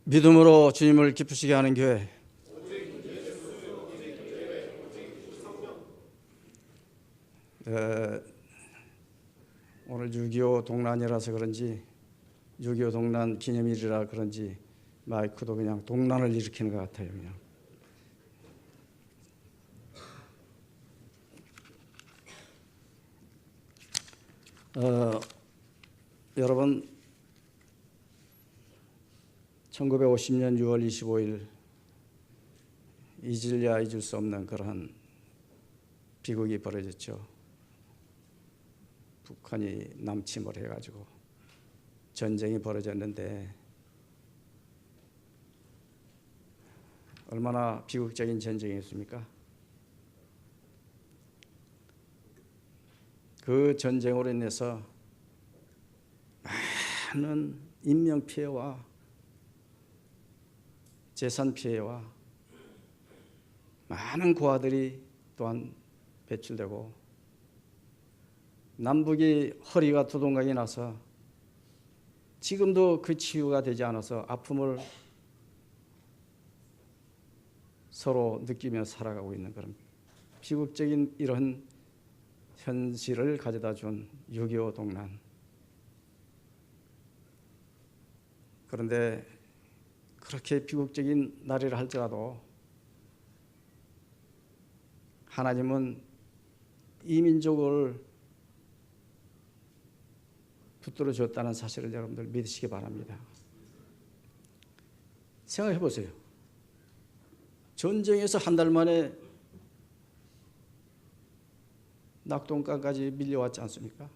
믿음으로 주님을 기쁘시게 하는 교회. 오늘 6.25 동란이라서 그런지 6.25 동란 기념일이라 그런지 마이크도 그냥 동란을 일으키는 것 같아요. 그냥 여러분 1950년 6월 25일 잊을래야 잊을 수 없는 그러한 비극이 벌어졌죠. 북한이 남침을 해가지고 전쟁이 벌어졌는데 얼마나 비극적인 전쟁이었습니까? 그 전쟁으로 인해서 많은 인명피해와 재산 피해와 많은 고아들이 또한 배출되고 남북이 허리가 두동강이 나서 지금도 그 치유가 되지 않아서 아픔을 서로 느끼며 살아가고 있는 그런 비극적인 이런 현실을 가져다 준 6.25 동란. 그런데 그렇게 비극적인 날이라 할지라도 하나님은 이 민족을 붙들어 줬다는 사실을 여러분들 믿으시기 바랍니다. 생각해 보세요. 전쟁에서 한 달 만에 낙동강까지 밀려왔지 않습니까?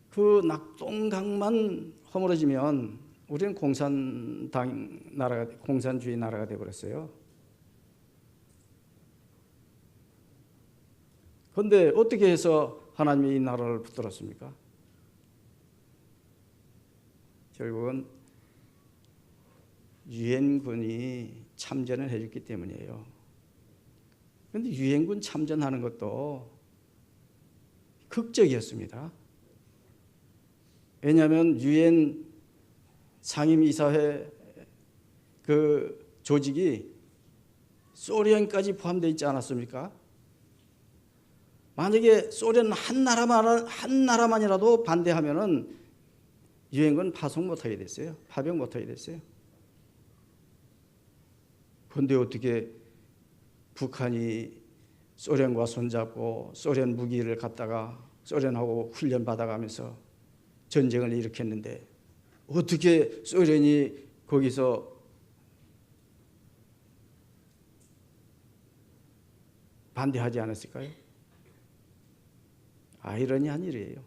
그 낙동강만 허물어지면 우리는 공산주의 나라가 되어버렸어요. 그런데 어떻게 해서 하나님이 이 나라를 붙들었습니까? 결국은 유엔군이 참전을 해줬기 때문이에요. 그런데 유엔군 참전하는 것도 극적이었습니다. 왜냐하면 유엔 상임이사회 그 조직이 소련까지 포함되어 있지 않았습니까? 만약에 소련 한 나라만이라도 반대하면은 유엔군 파송 못하게 됐어요. 파병 못하게 됐어요. 그런데 어떻게 북한이 소련과 손잡고 소련 무기를 갖다가 소련하고 훈련 받아가면서 전쟁을 일으켰는데 어떻게 소련이 거기서 반대하지 않았을까요? 아이러니한 일이에요.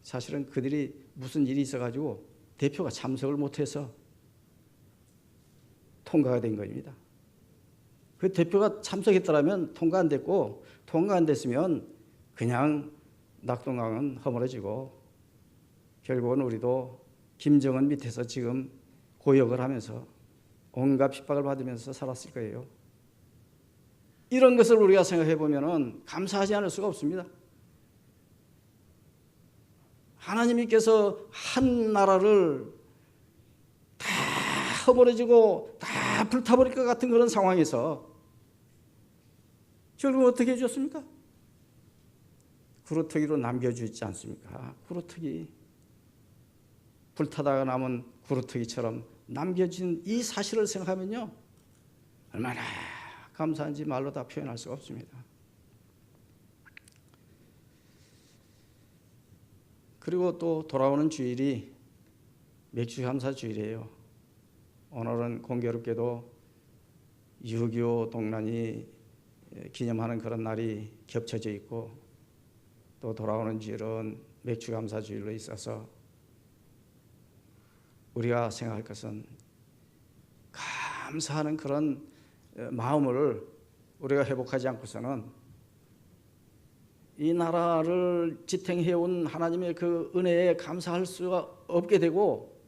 사실은 그들이 무슨 일이 있어가지고 대표가 참석을 못해서 통과가 된 겁니다. 그 대표가 참석했더라면 통과 안 됐고, 통과 안 됐으면 그냥 낙동강은 허물어지고 결국은 우리도 김정은 밑에서 지금 고역을 하면서 온갖 핍박을 받으면서 살았을 거예요. 이런 것을 우리가 생각해 보면은 감사하지 않을 수가 없습니다. 하나님께서 한 나라를 다 허물어지고 다 불타버릴 것 같은 그런 상황에서 결국 어떻게 해줬습니까? 구루터기로 남겨주지 않습니까? 구루터기. 불타다가 남은 구루터기처럼 남겨진 이 사실을 생각하면요, 얼마나 감사한지 말로 다 표현할 수가 없습니다. 그리고 또 돌아오는 주일이 맥주감사 주일이에요. 오늘은 공교롭게도 6.25 동란이 기념하는 그런 날이 겹쳐져 있고 또 돌아오는 주일은 맥주감사 주일로 있어서 우리가 생각할 것은 감사하는 그런 마음을 우리가 회복하지 않고서는 이 나라를 지탱해온 하나님의 그 은혜에 감사할 수가 없게 되고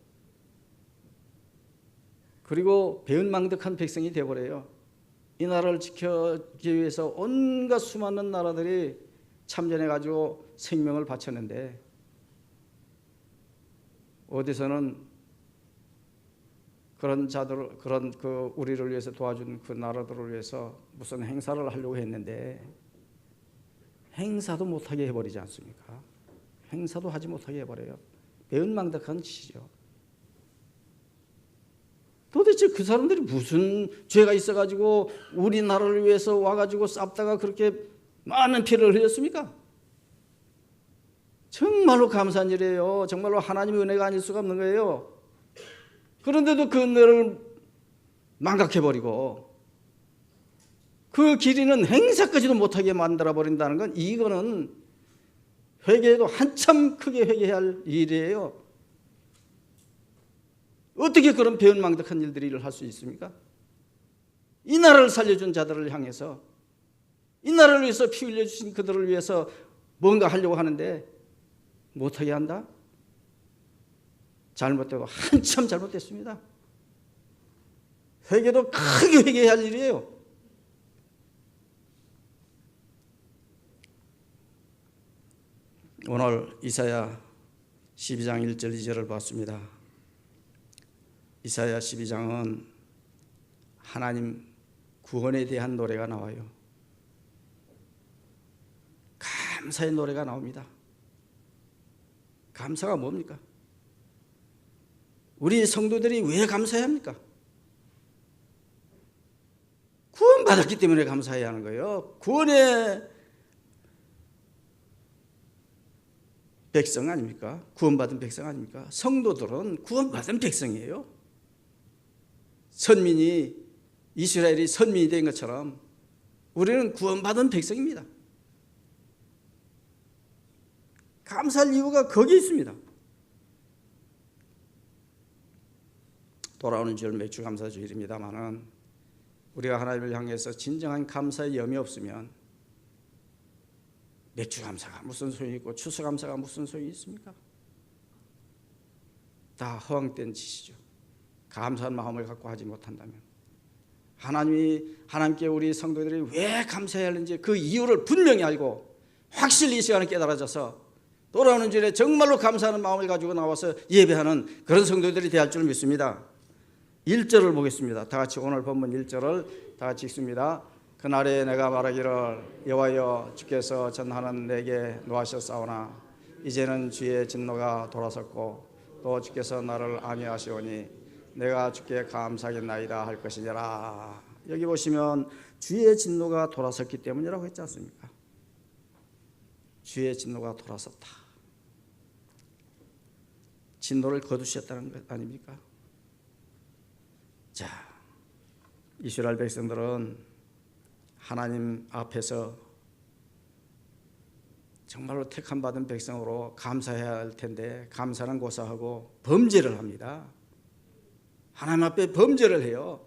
그리고 배은망덕한 백성이 되어버려요. 이 나라를 지키기 위해서 온갖 수많은 나라들이 참전해가지고 생명을 바쳤는데 어디서는 그런 자들, 그런 우리를 위해서 도와준 그 나라들을 위해서 무슨 행사를 하려고 했는데 행사도 못하게 해버리지 않습니까? 행사도 하지 못하게 해버려요. 배은망덕한 짓이죠. 도대체 그 사람들이 무슨 죄가 있어가지고 우리나라를 위해서 와가지고 싸다가 그렇게 많은 피를 흘렸습니까? 정말로 감사한 일이에요. 정말로 하나님의 은혜가 아닐 수가 없는 거예요. 그런데도 그 은혜를 망각해버리고 그 길이는 행사까지도 못하게 만들어버린다는 건 이거는 회개에도 한참 크게 회개해야 할 일이에요. 어떻게 그런 배은망덕한 일들을 할 수 있습니까? 이 나라를 살려준 자들을 향해서 이 나라를 위해서 피 흘려주신 그들을 위해서 뭔가 하려고 하는데 못하게 한다? 잘못되고 한참 잘못됐습니다. 회개도 크게 회개해야 할 일이에요. 오늘 이사야 12장 1절 2절을 봤습니다. 이사야 12장은 하나님 구원에 대한 노래가 나와요. 감사의 노래가 나옵니다. 감사가 뭡니까? 우리 성도들이 왜 감사해야 합니까? 구원받았기 때문에 감사해야 하는 거예요. 구원의 백성 아닙니까? 구원받은 백성 아닙니까? 성도들은 구원받은 백성이에요. 선민이 이스라엘이 선민이 된 것처럼 우리는 구원받은 백성입니다. 감사할 이유가 거기에 있습니다. 돌아오는 주일 맥주 감사 주일입니다만은 우리가 하나님을 향해서 진정한 감사의 염이 없으면 맥주 감사가 무슨 소용이 있고 추수 감사가 무슨 소용이 있습니까? 다 허황된 짓이죠. 감사한 마음을 갖고 하지 못한다면 하나님께 우리 성도들이 왜 감사해야 하는지 그 이유를 분명히 알고 확실히 이 시간에 깨달아져서 돌아오는 주일에 정말로 감사하는 마음을 가지고 나와서 예배하는 그런 성도들이 되어야 할 줄 믿습니다. 1절을 보겠습니다. 다 같이 오늘 본문 1절을 다 같이 읽습니다. 그날에 내가 말하기를 여호와여 주께서 전하는 내게 노하셨사오나 이제는 주의 진노가 돌아섰고 또 주께서 나를 안위하시오니 내가 주께 감사하겠나이다 할 것이니라. 여기 보시면 주의 진노가 돌아섰기 때문이라고 했지 않습니까? 주의 진노가 돌아섰다. 진노를 거두셨다는 것 아닙니까? 자, 이스라엘 백성들은 하나님 앞에서 정말로 택함 받은 백성으로 감사해야 할 텐데 감사는 고사하고 범죄를 합니다. 하나님 앞에 범죄를 해요.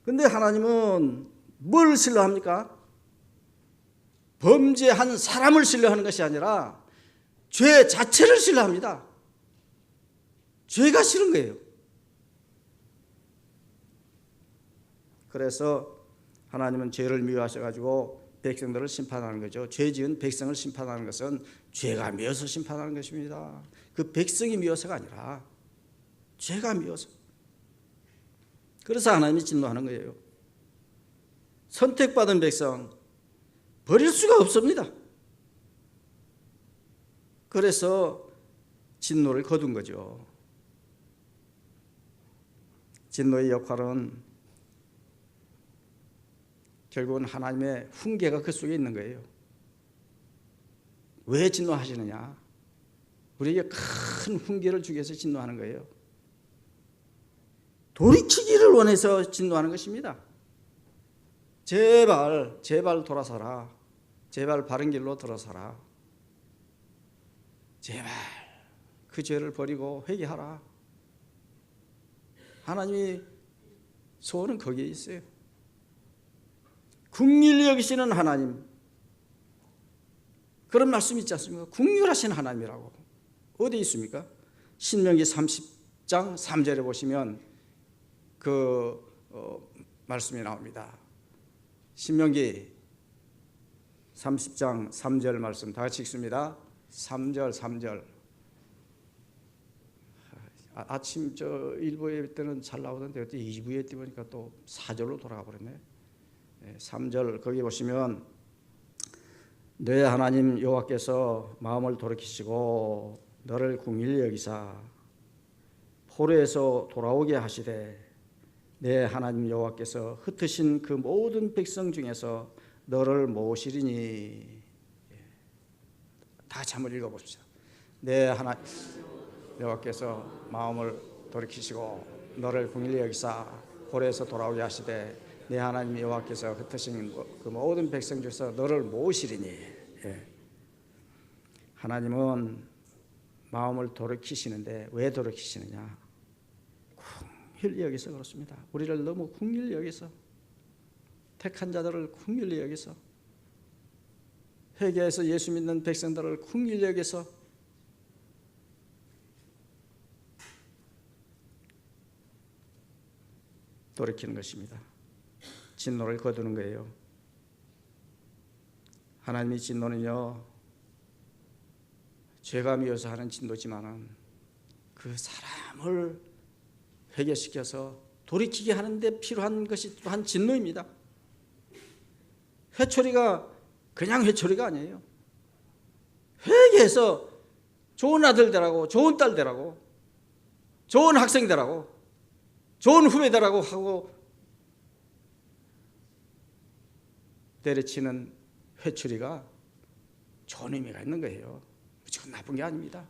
근데 하나님은 뭘 신뢰합니까? 범죄한 사람을 신뢰하는 것이 아니라 죄 자체를 신뢰합니다. 죄가 싫은 거예요. 그래서 하나님은 죄를 미워하셔가지고 백성들을 심판하는 거죠. 죄 지은 백성을 심판하는 것은 죄가 미워서 심판하는 것입니다. 그 백성이 미워서가 아니라 죄가 미워서. 그래서 하나님이 진노하는 거예요. 선택받은 백성 버릴 수가 없습니다. 그래서 진노를 거둔 거죠. 진노의 역할은 결국은 하나님의 훈계가 그 속에 있는 거예요. 왜 진노하시느냐? 우리에게 큰 훈계를 주기 위해서 진노하는 거예요. 돌이키기를 원해서 진노하는 것입니다. 제발 돌아서라. 제발 바른 길로 들어서라. 제발 그 죄를 버리고 회개하라. 하나님이 소원은 거기에 있어요. 긍휼히 여기시는 하나님, 그런 말씀 있지 않습니까? 긍휼하신 하나님이라고. 어디 있습니까? 신명기 30장 3절에 보시면 그 말씀이 나옵니다. 신명기 30장 3절 말씀 다 같이 읽습니다. 3절 아침 저 1부에 때는 잘 나오던데 어떻게 2부에 때 보니까 또 4절로 돌아가 버렸네. 3절 거기 보시면 내 하나님 여호와께서 마음을 돌이키시고 너를 긍휼히 여기사 포로에서 돌아오게 하시되 내 하나님 여호와께서 흩으신 그 모든 백성 중에서 너를 모으시리니. 다 같이 한번 읽어봅시다. 내 하나님 여호와께서 마음을 돌이키시고 너를 긍휼히 여기사 포로에서 돌아오게 하시되 내 하나님 여호와께서 흩으신 그 모든 백성 중에서 너를 모으시리니. 하나님은 마음을 돌이키시는데 왜 돌이키시느냐? 긍휼히 여기서 그렇습니다. 우리를 너무 긍휼히 여기서, 택한 자들을 긍휼히 여기서, 회개해서 예수 믿는 백성들을 긍휼히 여기서 돌이키는 것입니다. 진노를 거두는 거예요. 하나님의 진노는요, 죄가 미워서 하는 진노지만은 그 사람을 회개시켜서 돌이키게 하는데 필요한 것이 또한 진노입니다. 회초리가 그냥 회초리가 아니에요. 회개해서 좋은 아들 되라고, 좋은 딸 되라고, 좋은 학생 되라고, 좋은 후배 되라고 하고 때려치는 회초리가 좋은 의미가 있는 거예요. 무조건 나쁜 게 아닙니다.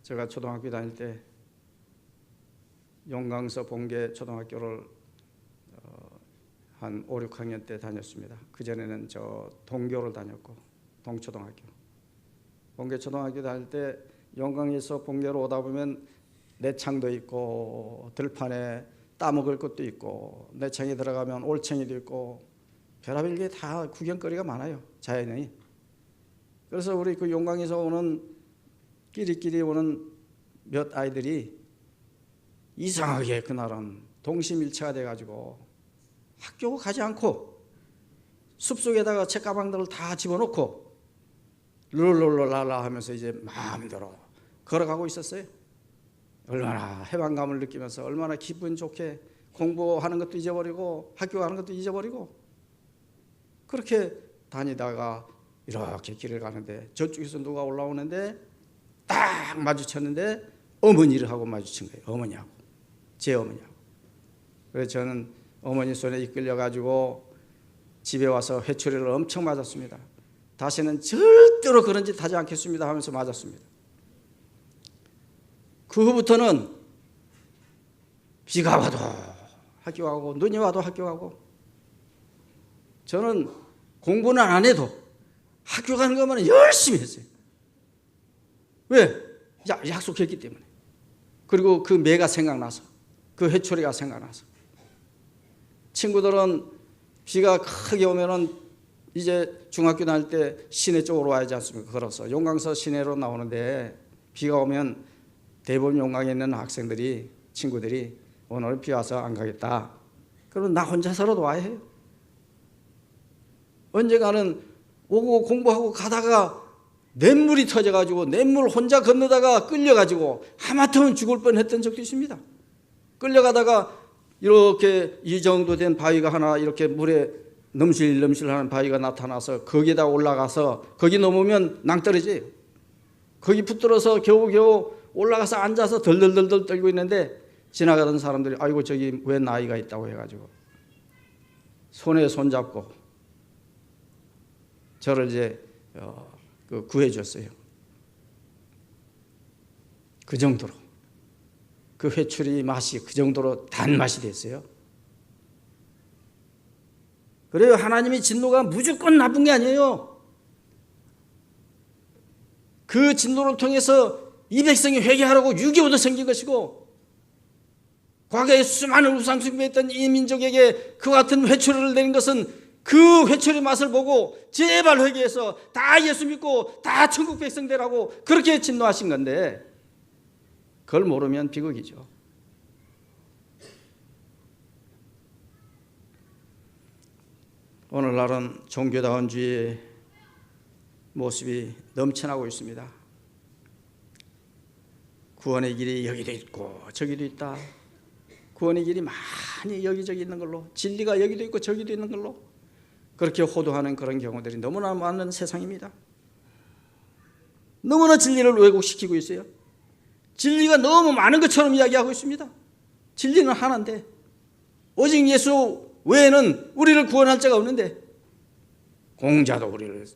제가 초등학교 다닐 때 용강서 봉계 초등학교를 한 5, 6학년 때 다녔습니다. 그전에는 저 동교를 다녔고 동초등학교. 봉계 초등학교 다닐 때 용강에서 봉계로 오다 보면 내창도 있고 들판에 따먹을 것도 있고 내창에 들어가면 올챙이도 있고 별의별 게 다 구경거리가 많아요. 자연이. 그래서 우리 그 용강에서 오는 끼리끼리 오는 몇 아이들이 이상하게 그날은 동심일체가 돼가지고 학교 가지 않고 숲속에다가 책가방들을 다 집어넣고 룰룰랄라 하면서 이제 마음대로 걸어가고 있었어요. 얼마나 해방감을 느끼면서 얼마나 기분 좋게 공부하는 것도 잊어버리고 학교 가는 것도 잊어버리고 그렇게 다니다가 이렇게 길을 가는데 저쪽에서 누가 올라오는데 딱 마주쳤는데 어머니를 하고 마주친 거예요. 어머니하고. 제 어머니하고. 그래서 저는 어머니 손에 이끌려가지고 집에 와서 회초리를 엄청 맞았습니다. 다시는 절대로 그런 짓 하지 않겠습니다 하면서 맞았습니다. 그 후부터는 비가 와도 학교 가고 눈이 와도 학교 가고 저는 공부는 안 해도 학교 가는 것만 열심히 했어요. 왜? 약속했기 때문에. 그리고 그 매가 생각나서 그 회초리가 생각나서 친구들은 비가 크게 오면은 이제 중학교 다닐 때 시내 쪽으로 와야지 않습니까? 걸어서 용강서 시내로 나오는데 비가 오면 대부분 용강에 있는 학생들이 친구들이 오늘 비 와서 안 가겠다. 그러면 나 혼자서라도 와야 해요. 언젠가는 오고 공부하고 가다가 냇물이 터져가지고 냇물 혼자 건너다가 끌려가지고 하마터면 죽을 뻔했던 적도 있습니다. 끌려가다가 이렇게 이 정도 된 바위가 하나 이렇게 물에 넘실넘실하는 바위가 나타나서 거기에다 올라가서 거기 넘으면 낭떠러지예요. 거기 붙들어서 겨우겨우 올라가서 앉아서 덜덜덜덜 떨고 있는데 지나가던 사람들이 아이고 저기 왜 나이가 있다고 해가지고 손에 손잡고 저를 이제 구해줬어요. 그 정도로 그 회초리 맛이 그 정도로 단맛이 됐어요. 그래요. 하나님의 진노가 무조건 나쁜 게 아니에요. 그 진노를 통해서 이 백성이 회개하라고 6.25도 생긴 것이고 과거에 수많은 우상 숭배했던 이 민족에게 그 같은 회초리를 내린 것은 그 회초리 맛을 보고 제발 회개해서 다 예수 믿고 다 천국 백성 되라고 그렇게 진노하신 건데 그걸 모르면 비극이죠. 오늘날은 종교다운 주의 모습이 넘쳐나고 있습니다. 구원의 길이 여기도 있고 저기도 있다. 구원의 길이 많이 여기저기 있는 걸로, 진리가 여기도 있고 저기도 있는 걸로 그렇게 호도하는 그런 경우들이 너무나 많은 세상입니다. 너무나 진리를 왜곡시키고 있어요. 진리가 너무 많은 것처럼 이야기하고 있습니다. 진리는 하나인데 오직 예수 외에는 우리를 구원할 자가 없는데, 공자도 우리를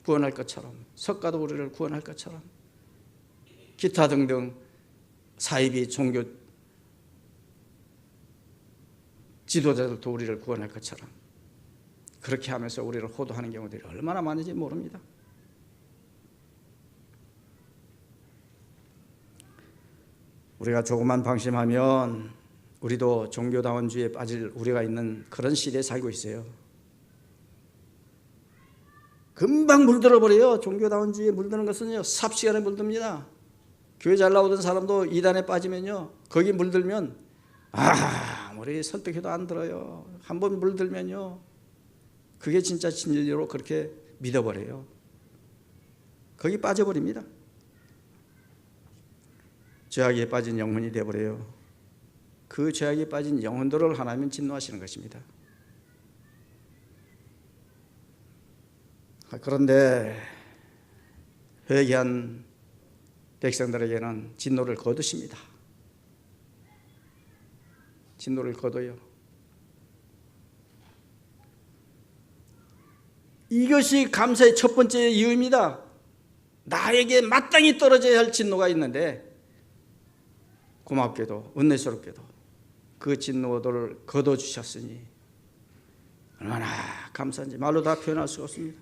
구원할 것처럼, 석가도 우리를 구원할 것처럼, 기타 등등 사이비 종교 지도자들도 우리를 구원할 것처럼 그렇게 하면서 우리를 호도하는 경우들이 얼마나 많은지 모릅니다. 우리가 조금만 방심하면 우리도 종교다원주의에 빠질 우리가 있는 그런 시대에 살고 있어요. 금방 물들어 버려요. 종교다원주의에 물드는 것은요, 삽시간에 물듭니다. 교회 잘 나오던 사람도 이단에 빠지면요, 거기 물들면 아무리 설득해도 안 들어요. 한번 물들면요, 그게 진짜 진리로 그렇게 믿어버려요. 거기 빠져버립니다. 죄악에 빠진 영혼이 되어버려요. 그 죄악에 빠진 영혼들을 하나님은 진노하시는 것입니다. 그런데 회개한 백성들에게는 진노를 거두십니다. 진노를 거둬요. 이것이 감사의 첫 번째 이유입니다. 나에게 마땅히 떨어져야 할 진노가 있는데 고맙게도 은혜스럽게도 그 진노들을 거둬주셨으니 얼마나 감사한지 말로 다 표현할 수가 없습니다.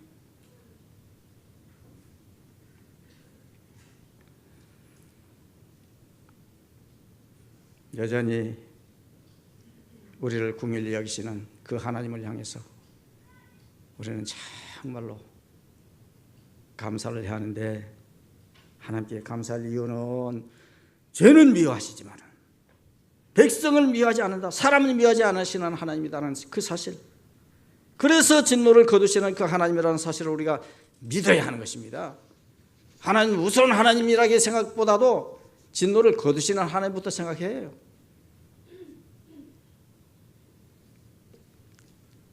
여전히 우리를 긍휼히 여기시는 그 하나님을 향해서 우리는 정말로 감사를 해야 하는데, 하나님께 감사할 이유는 죄는 미워하시지만 백성을 미워하지 않는다, 사람을 미워하지 않으시는 하나님이라는 그 사실, 그래서 진노를 거두시는 그 하나님이라는 사실을 우리가 믿어야 하는 것입니다. 하나님, 우선 하나님이라게 생각보다도 진노를 거두시는 하나님부터 생각해야 해요.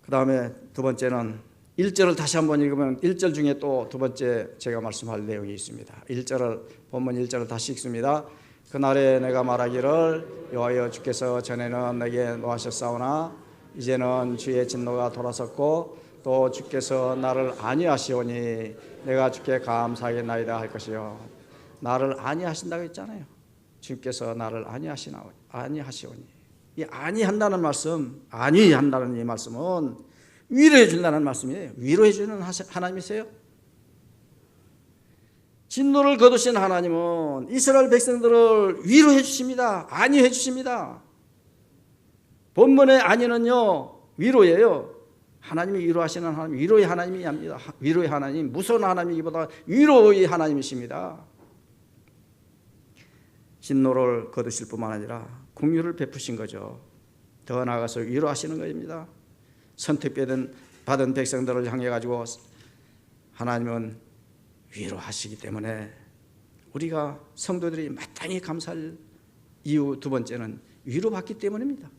그 다음에 두 번째는 1절을 다시 한번 읽으면 1절 중에 또 두 번째 제가 말씀할 내용이 있습니다. 1절을 본문 1절을 다시 읽습니다. 그날에 내가 말하기를 여호와 주께서 전에는 내게 노하셨사오나 이제는 주의 진노가 돌아섰고 또 주께서 나를 안위하시오니 내가 주께 감사하겠나이다 할 것이요. 나를 안위하신다고 했잖아요. 주께서 나를 안위하시오니. 이 안위한다는 말씀, 안위한다는 이 말씀은 위로해 준다는 말씀이에요. 위로해 주는 하나님이세요. 진노를 거두신 하나님은 이스라엘 백성들을 위로해 주십니다. 안위해 주십니다. 본문의 안위는요, 위로예요. 하나님이 위로하시는 하나님, 위로의 하나님이 합니다. 위로의 하나님, 무서운 하나님이기보다 위로의 하나님이십니다. 진노를 거두실 뿐만 아니라 긍휼을 베푸신 거죠. 더 나아가서 위로하시는 것입니다. 선택받은 백성들을 향해 가지고 하나님은 위로하시기 때문에 우리가 성도들이 마땅히 감사할 이유 두 번째는 위로받기 때문입니다.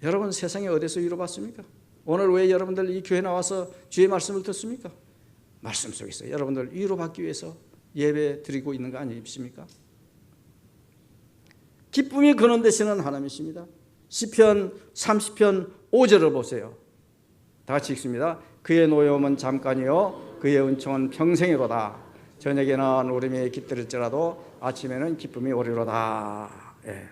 여러분, 세상에 어디서 위로받습니까? 오늘 왜 여러분들 이 교회 나와서 주의 말씀을 듣습니까? 말씀 속에서 여러분들 위로받기 위해서 예배 드리고 있는 거 아니십니까? 기쁨이 근원되시는 하나님이십니다. 시편 30편 5절을 보세요. 다 같이 읽습니다. 그의 노여움은 잠깐이요 그의 은총은 평생이로다. 저녁에는 울음이 깃들일지라도 아침에는 기쁨이 오리로다. 예.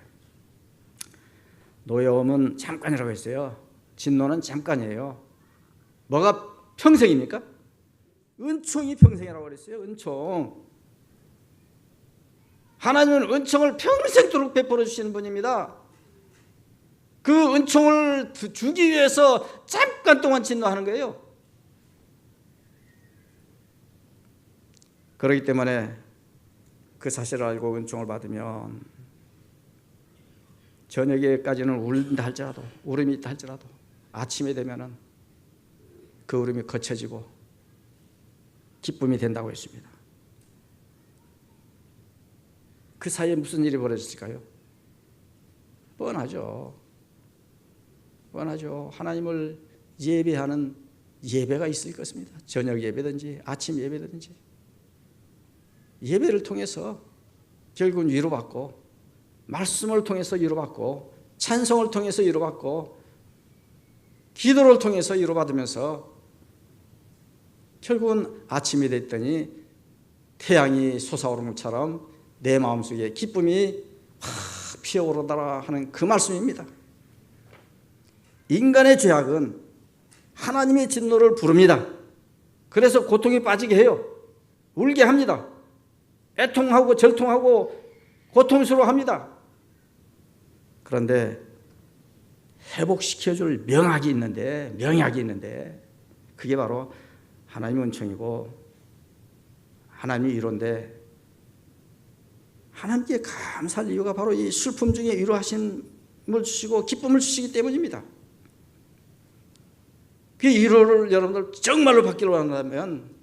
노여움은 잠깐이라고 했어요. 진노는 잠깐이에요. 뭐가 평생입니까? 은총이 평생이라고 그랬어요. 은총. 하나님은 은총을 평생도록 베풀어 주시는 분입니다. 그 은총을 주기 위해서 잠깐 동안 진노하는 거예요. 그렇기 때문에 그 사실을 알고 은총을 받으면 저녁에까지는 울린다 할지라도, 울음이 있다 할지라도 아침에 되면은 그 울음이 거쳐지고 기쁨이 된다고 했습니다. 그 사이에 무슨 일이 벌어졌을까요? 뻔하죠. 하나님을 예배하는 예배가 있을 것입니다. 저녁 예배든지 아침 예배든지 예배를 통해서 결국은 위로받고, 말씀을 통해서 위로받고, 찬송을 통해서 위로받고, 기도를 통해서 위로받으면서 결국은 아침이 됐더니 태양이 솟아오르는 것처럼 내 마음속에 기쁨이 확 피어오르더라 하는 그 말씀입니다. 인간의 죄악은 하나님의 진노를 부릅니다. 그래서 고통에 빠지게 해요. 울게 합니다. 애통하고 절통하고 고통스러워합니다. 그런데 회복시켜줄 명약이 있는데 그게 바로 하나님의 은총이고 하나님의 위로인데, 하나님께 감사할 이유가 바로 이 슬픔 중에 위로하심을 주시고 기쁨을 주시기 때문입니다. 그 위로를 여러분들 정말로 받기로 한다면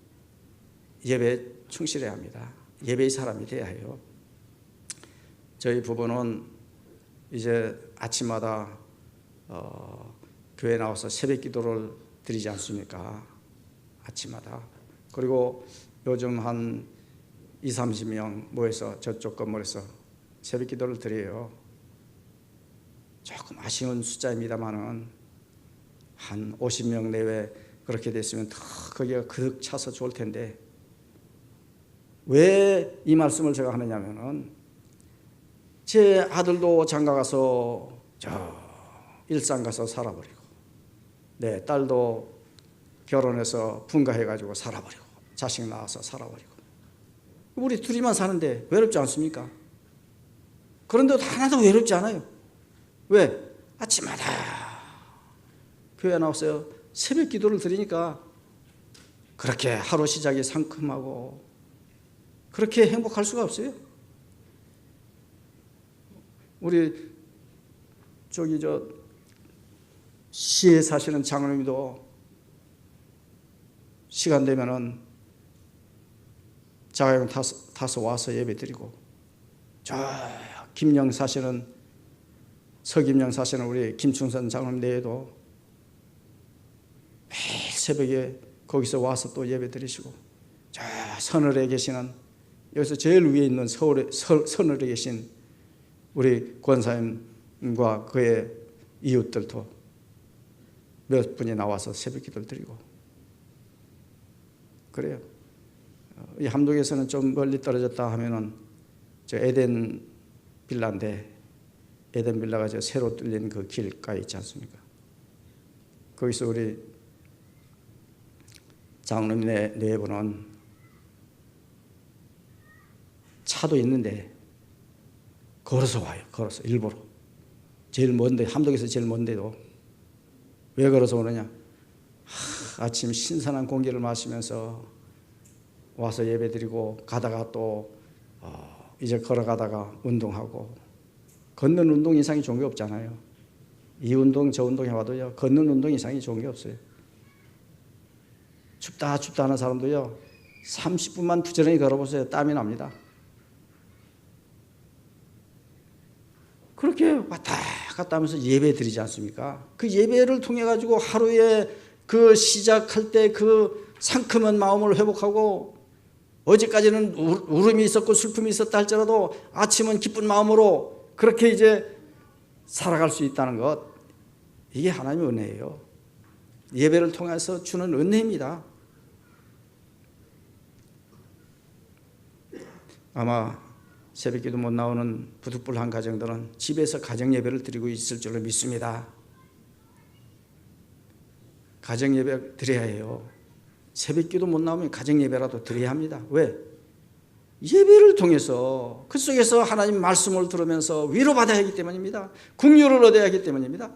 예배에 충실해야 합니다. 예배의 사람이 돼야 해요. 저희 부부는 이제 아침마다 교회 나와서 새벽 기도를 드리지 않습니까? 아침마다. 그리고 요즘 한 20-30명 모여서 저쪽 건물에서 새벽 기도를 드려요. 조금 아쉬운 숫자입니다만은 한 50명 내외 그렇게 됐으면 더 거기가 그득 차서 좋을 텐데, 왜 이 말씀을 제가 하느냐면은 제 아들도 장가 가서 저 일산 가서 살아버리고, 내 딸도 결혼해서 분가해가지고 살아버리고, 자식 낳아서 살아버리고, 우리 둘이만 사는데 외롭지 않습니까? 그런데도 하나도 외롭지 않아요. 왜? 아침마다 교회 나와서 새벽 기도를 드리니까 그렇게 하루 시작이 상큼하고 그렇게 행복할 수가 없어요. 우리 저기 시에 사시는 장로님도 시간 되면은 자가용 타서 와서 예배드리고, 저 김영 사시는 서김영 사시는 우리 김충선 장로님 내에도 매일 새벽에 거기서 와서 또 예배드리시고, 저 서늘에 계시는, 여기서 제일 위에 있는 서늘에 계신 우리 권사님과 그의 이웃들도 몇 분이 나와서 새벽 기도를 드리고 그래요. 이 함덕에서는 좀 멀리 떨어졌다 하면은 저 에덴 빌라인데, 에덴 빌라가 저 새로 뚫린 그 길가에 있지 않습니까? 거기서 우리 장로님 네 분은 차도 있는데 걸어서 와요. 걸어서 일부러. 제일 먼데, 함덕에서 제일 먼데도. 왜 걸어서 오느냐? 아침 신선한 공기를 마시면서 와서 예배드리고, 가다가 또 이제 걸어가다가 운동하고. 걷는 운동 이상이 좋은 게 없잖아요. 이 운동 저 운동 해봐도요, 걷는 운동 이상이 좋은 게 없어요. 춥다 하는 사람도요 30분만 부지런히 걸어보세요. 땀이 납니다. 그렇게 왔다 갔다 하면서 예배 드리지 않습니까? 그 예배를 통해 가지고 하루에 그 시작할 때 그 상큼한 마음을 회복하고, 어제까지는 울음이 있었고 슬픔이 있었다 할지라도 아침은 기쁜 마음으로 그렇게 이제 살아갈 수 있다는 것, 이게 하나님의 은혜예요. 예배를 통해서 주는 은혜입니다. 아마 새벽기도 못 나오는 부득불한 가정들은 집에서 가정 예배를 드리고 있을 줄로 믿습니다. 가정 예배 드려야 해요. 새벽기도 못 나오면 가정 예배라도 드려야 합니다. 왜? 예배를 통해서 그 속에서 하나님 말씀을 들으면서 위로받아야 하기 때문입니다. 긍휼을 얻어야 하기 때문입니다.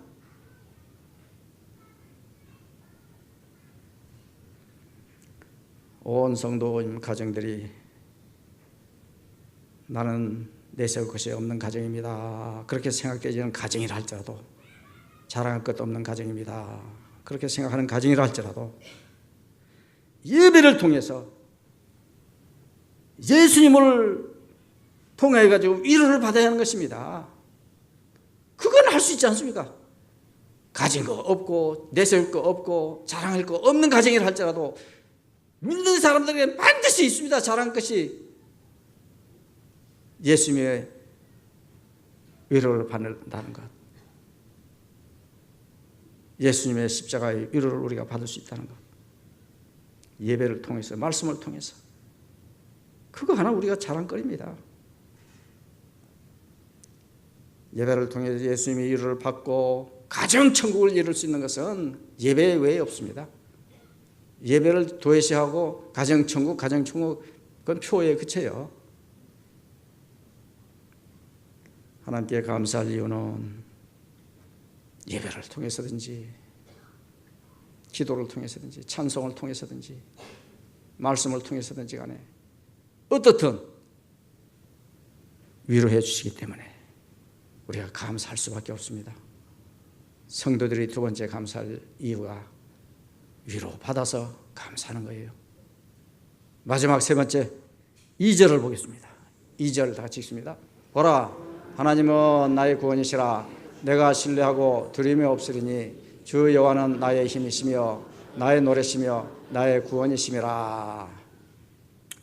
온 성도님 가정들이 나는 내세울 것이 없는 가정입니다, 그렇게 생각되지는 가정이라 할지라도, 자랑할 것도 없는 가정입니다, 그렇게 생각하는 가정이라 할지라도 예배를 통해서 예수님을 통해 가지고 위로를 받아야 하는 것입니다. 그건 할 수 있지 않습니까? 가진 거 없고 내세울 거 없고 자랑할 거 없는 가정이라 할지라도 믿는 사람들에게 반드시 있습니다. 자랑할 것이. 예수님의 위로를 받는다는 것, 예수님의 십자가의 위로를 우리가 받을 수 있다는 것, 예배를 통해서, 말씀을 통해서, 그거 하나 우리가 자랑거리입니다. 예배를 통해서 예수님의 위로를 받고 가정천국을 이룰 수 있는 것은 예배 외에 없습니다. 예배를 도외시하고 가정천국, 그건 표에 그쳐요. 하나님께 감사할 이유는 예배를 통해서든지 기도를 통해서든지 찬송을 통해서든지 말씀을 통해서든지 간에 어떻든 위로해 주시기 때문에 우리가 감사할 수밖에 없습니다. 성도들이 두 번째 감사할 이유가 위로받아서 감사하는 거예요. 마지막 세 번째 2절을 보겠습니다. 2절 다 같이 읽습니다. 보라, 하나님은 나의 구원이시라. 내가 신뢰하고 두려움이 없으리니 주 여호와는 나의 힘이시며 나의 노래시며 나의 구원이시미라.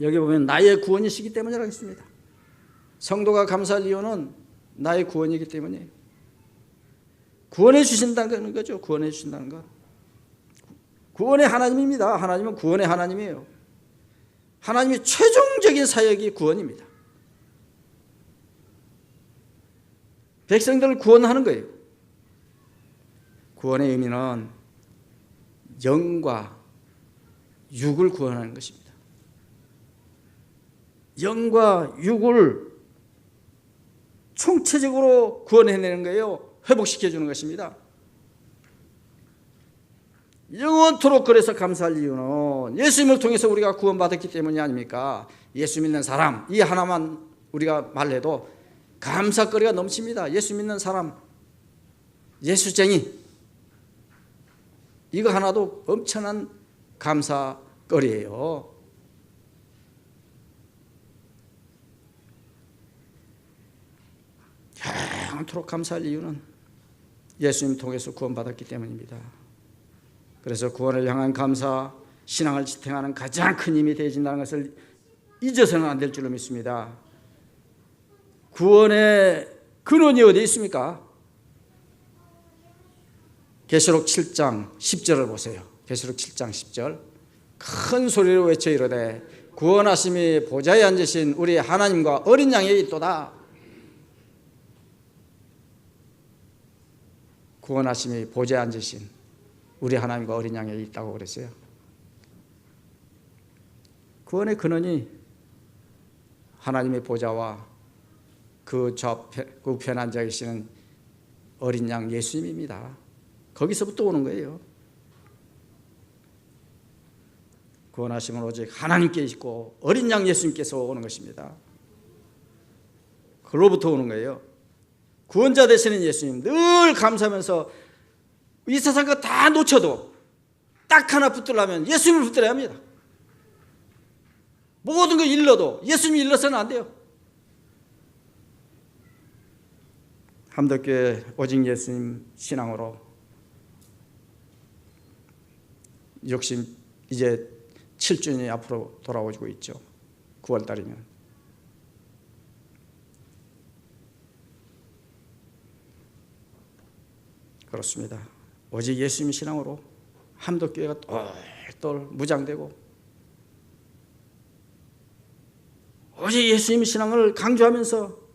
여기 보면 나의 구원이시기 때문이라고 했습니다. 성도가 감사할 이유는 나의 구원이기 때문이에요. 구원해 주신다는 거죠. 구원해 주신다는 것. 구원의 하나님입니다. 하나님은 구원의 하나님이에요. 하나님의 최종적인 사역이 구원입니다. 백성들을 구원하는 거예요. 구원의 의미는 영과 육을 구원하는 것입니다. 영과 육을 총체적으로 구원해내는 거예요. 회복시켜주는 것입니다. 영원토록 그래서 감사할 이유는 예수님을 통해서 우리가 구원받았기 때문이 아닙니까? 예수 믿는 사람, 이 하나만 우리가 말해도 감사거리가 넘칩니다. 예수 믿는 사람, 예수쟁이, 이거 하나도 엄청난 감사거리예요. 영원토록 감사할 이유는 예수님 통해서 구원받았기 때문입니다. 그래서 구원을 향한 감사, 신앙을 지탱하는 가장 큰 힘이 되어진다는 것을 잊어서는 안 될 줄로 믿습니다. 구원의 근원이 어디 있습니까? 계시록 7장 10절을 보세요. 계시록 7장 10절. 큰 소리로 외쳐 이르되 구원하심이 보좌에 앉으신 우리 하나님과 어린 양에 있도다. 구원하심이 보좌에 앉으신 우리 하나님과 어린 양에 있다고 그랬어요. 구원의 근원이 하나님의 보좌와 그 우편에 앉아 계시는 어린 양 예수님입니다. 거기서부터 오는 거예요. 구원하심은 오직 하나님께 있고 어린 양 예수님께서 오는 것입니다. 그로부터 오는 거예요. 구원자 되시는 예수님 늘 감사하면서 이 세상 거 다 놓쳐도 딱 하나 붙들려면 예수님을 붙들어야 합니다. 모든 거 잃어도 예수님이 잃어서는 안 돼요. 함덕교회 오직 예수님 신앙으로 욕심 이제 7주년이 앞으로 돌아오고 있죠. 9월달이면. 그렇습니다. 오직 예수님 신앙으로 함덕교회가 똘똘 무장되고 오직 예수님 신앙을 강조하면서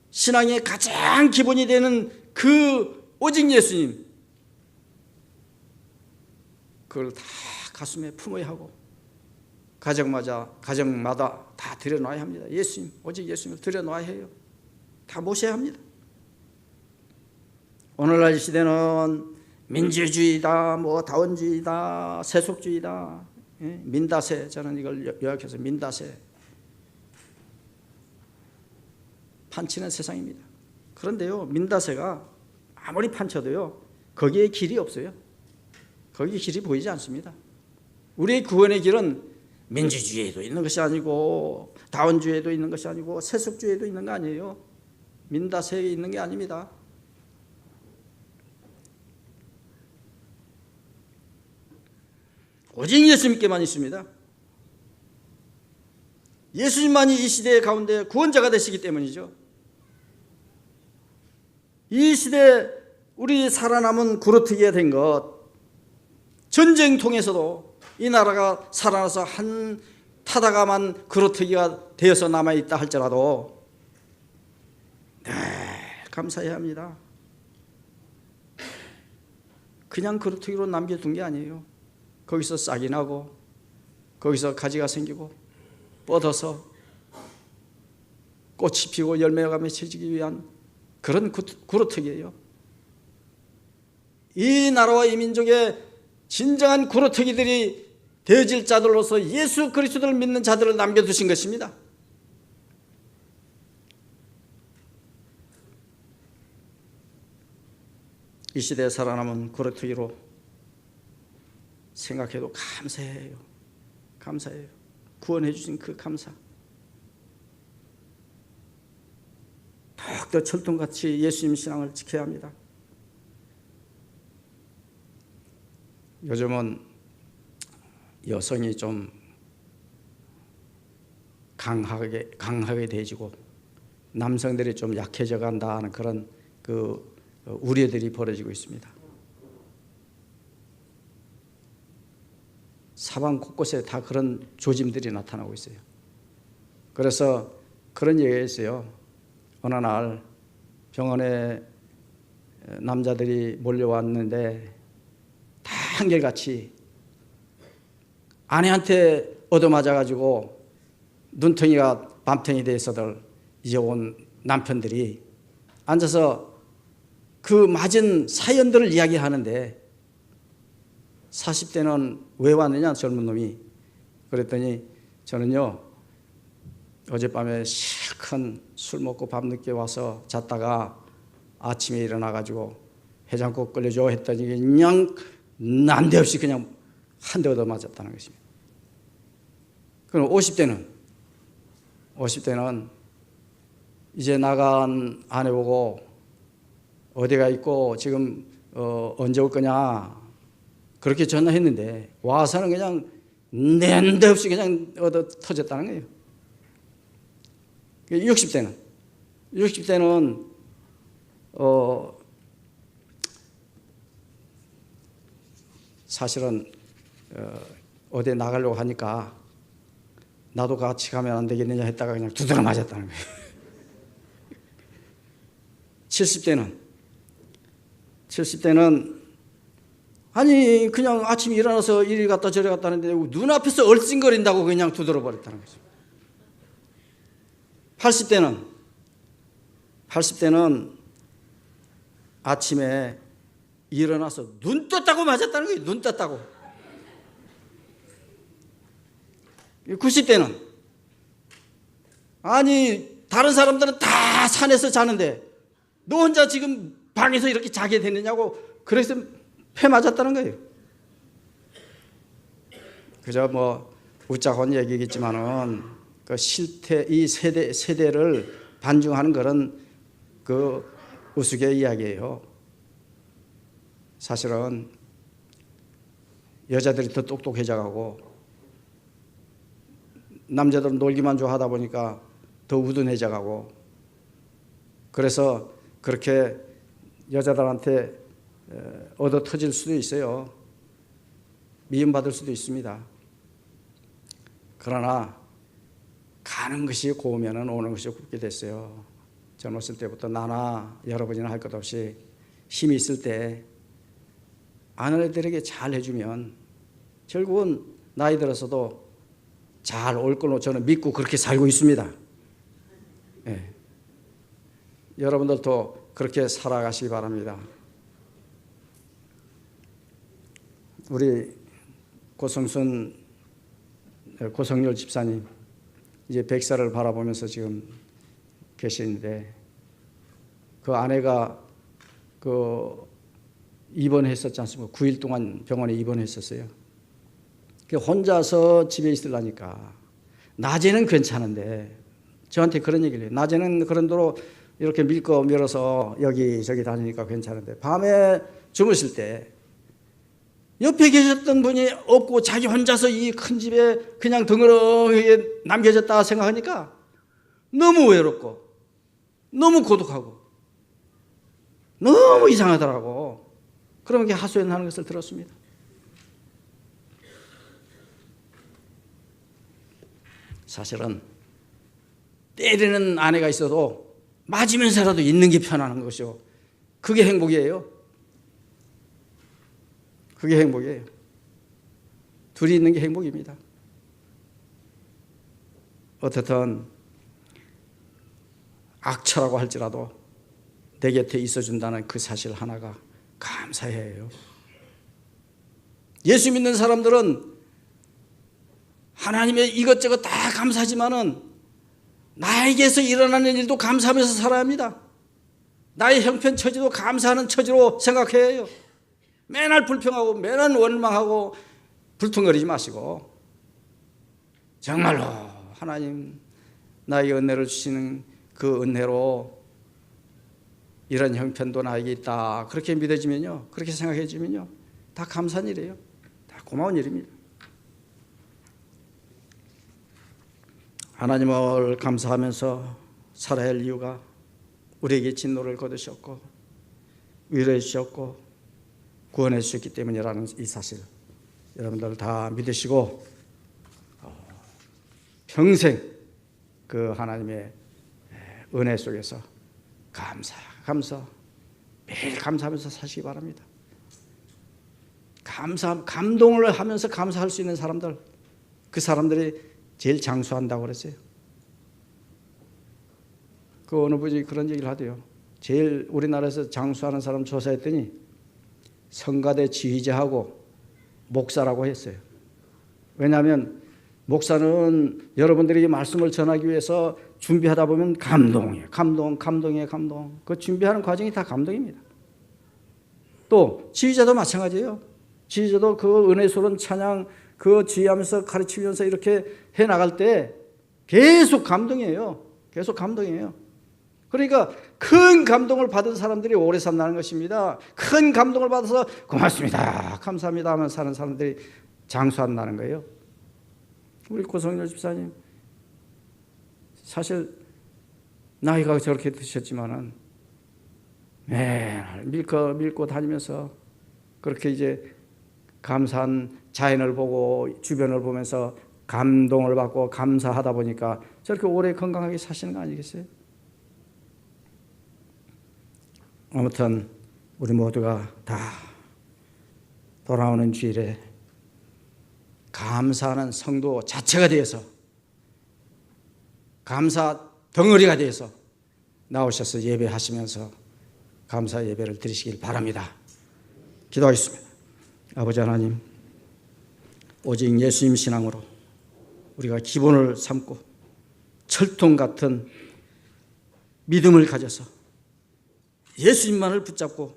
신앙의 가장 기본이 되는 그 오직 예수님, 그걸 다 가슴에 품어야 하고 가정마다 다 들여놔야 합니다. 예수님, 오직 예수님을 들여놔야 해요. 다 모셔야 합니다. 오늘날 이 시대는 민주주의다, 다원주의다, 세속주의다, 민다세, 저는 이걸 요약해서 민다세, 판치는 세상입니다. 그런데요, 민다세가 아무리 판쳐도요, 거기에 길이 없어요. 거기에 길이 보이지 않습니다. 우리의 구원의 길은 민주주의에도 있는 것이 아니고 다원주의에도 있는 것이 아니고 세속주의에도 있는 거 아니에요. 민다세에 있는 게 아닙니다. 오직 예수님께만 있습니다. 예수님만이 이 시대 가운데 구원자가 되시기 때문이죠. 이 시대 우리 살아남은 구루트기가 된 것, 전쟁 통해서도 이 나라가 살아나서 한 타다가만 구루트기가 되어서 남아있다 할지라도 감사해야 합니다. 그냥 구루트기로 남겨둔 게 아니에요. 거기서 싹이 나고 거기서 가지가 생기고 뻗어서 꽃이 피고 열매가 맺혀지기 위한 그런 구루트기예요. 이 나라와 이 민족의 진정한 구루트기들이 되어질 자들로서 예수 그리스도를 믿는 자들을 남겨두신 것입니다. 이 시대에 살아남은 구루트기로 생각해도 감사해요. 감사해요. 구원해 주신 그 감사. 더욱더 철통같이 예수님 신앙을 지켜야 합니다. 요즘은 여성이 좀 강하게 되지고 남성들이 좀 약해져 간다는 그런 우려들이 벌어지고 있습니다. 사방 곳곳에 다 그런 조짐들이 나타나고 있어요. 그래서 그런 얘기가 있어요. 어느 날 병원에 남자들이 몰려왔는데 다 한결같이 아내한테 얻어맞아가지고 눈탱이가 밤탱이 돼서들 이제 온 남편들이 앉아서 그 맞은 사연들을 이야기하는데 40대는 왜 왔느냐 젊은 놈이. 그랬더니 저는요 어젯밤에 실컷 술 먹고 밤늦게 와서 잤다가 아침에 일어나가지고 해장국 끓여줘 했더니 그냥 난데없이 그냥 한 대 얻어맞았다는 것입니다. 그럼 50대는 이제 나간 아내 보고 어디가 있고 지금 언제 올 거냐 그렇게 전화했는데 와서는 그냥 난데없이 그냥 얻어 터졌다는 거예요. 60대는 사실은 어디 나가려고 하니까 나도 같이 가면 안 되겠느냐 했다가 그냥 두드러 맞았다는 거예요. 70대는 아니 그냥 아침에 일어나서 이리 갔다 저리 갔다 하는데 눈앞에서 얼씬거린다고 그냥 두드러 버렸다는 거죠. 80대는 아침에 일어나서 눈 떴다고 맞았다는 거예요. 눈 떴다고. 90대는 아니 다른 사람들은 다 산에서 자는데 너 혼자 지금 방에서 이렇게 자게 됐느냐고 그래서 패 맞았다는 거예요. 그저 뭐 웃자고 얘기겠지만은 그 실태 이 세대를 반증하는 그런 그 우스개 이야기예요. 사실은 여자들이 더 똑똑해져가고 남자들은 놀기만 좋아하다 보니까 더 우둔해져가고 그래서 그렇게 여자들한테 얻어 터질 수도 있어요. 미움받을 수도 있습니다. 그러나 가는 것이 고우면 오는 것이 굽게 됐어요. 젊었을 때부터 나나 여러분이나 할 것 없이 힘이 있을 때 아내들에게 잘 해주면 결국은 나이 들어서도 잘 올 걸로 저는 믿고 그렇게 살고 있습니다. 네. 여러분들도 그렇게 살아가시기 바랍니다. 우리 고성열 집사님 이제 100살을 바라보면서 지금 계시는데 그 아내가 입원했었지 않습니까? 9일 동안 병원에 입원했었어요. 혼자서 집에 있으려니까 낮에는 괜찮은데 저한테 그런 얘기를 해요. 낮에는 그런 대로 이렇게 밀고 밀어서 여기저기 다니니까 괜찮은데 밤에 주무실 때 옆에 계셨던 분이 없고 자기 혼자서 이 큰 집에 그냥 덩그러니 남겨졌다 생각하니까 너무 외롭고 너무 고독하고 너무 이상하더라고. 그러면 하소연하는 것을 들었습니다. 사실은 때리는 아내가 있어도 맞으면서라도 있는 게 편안한 것이요. 그게 행복이에요. 그게 행복이에요. 둘이 있는 게 행복입니다. 어떻든 악처라고 할지라도 내 곁에 있어준다는 그 사실 하나가 감사해야 해요. 예수 믿는 사람들은 하나님의 이것저것 다 감사하지만은 나에게서 일어나는 일도 감사하면서 살아야 합니다. 나의 형편처지도 감사하는 처지로 생각해야 해요. 맨날 불평하고 맨날 원망하고 불퉁거리지 마시고 정말로 하나님 나에게 은혜를 주시는 그 은혜로 이런 형편도 나에게 있다. 그렇게 믿어지면요. 그렇게 생각해지면요. 다 감사한 일이에요. 다 고마운 일입니다. 하나님을 감사하면서 살아야 할 이유가 우리에게 진노를 거두셨고 위로해 주셨고 구원해 주셨기 때문이라는 이 사실 여러분들 다 믿으시고 평생 그 하나님의 은혜 속에서 감사 매일 감사하면서 사시기 바랍니다. 감동을 하면서 감사할 수 있는 사람들, 그 사람들이 제일 장수한다고 그랬어요. 그 어느 분이 그런 얘기를 하대요. 제일 우리나라에서 장수하는 사람 조사했더니 성가대 지휘자하고 목사라고 했어요. 왜냐하면 목사는 여러분들에게 말씀을 전하기 위해서 준비하다 보면 감동이에요. 감동. 그 준비하는 과정이 다 감동입니다. 또 지휘자도 마찬가지예요. 지휘자도 그 은혜스러운 찬양 그 지휘하면서 가르치면서 이렇게 해나갈 때 계속 감동이에요. 계속 감동이에요. 그러니까 큰 감동을 받은 사람들이 오래 산다는 것입니다. 큰 감동을 받아서 고맙습니다, 감사합니다 하면서 사는 사람들이 장수한다는 거예요. 우리 고성렬 집사님 사실 나이가 저렇게 드셨지만은 매일 밀고 다니면서 그렇게 이제 감사한 자연을 보고 주변을 보면서 감동을 받고 감사하다 보니까 저렇게 오래 건강하게 사시는 거 아니겠어요? 아무튼 우리 모두가 다 돌아오는 주일에 감사하는 성도 자체가 되어서 감사 덩어리가 되어서 나오셔서 예배하시면서 감사 예배를 드리시길 바랍니다. 기도하겠습니다. 아버지 하나님, 오직 예수님 신앙으로 우리가 기본을 삼고 철통 같은 믿음을 가져서 예수님만을 붙잡고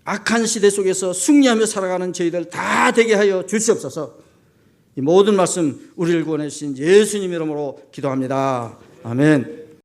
악한 시대 속에서 승리하며 살아가는 저희들 다 되게 하여 주시옵소서. 이 모든 말씀 우리를 구원해 주신 예수님 이름으로 기도합니다. 아멘.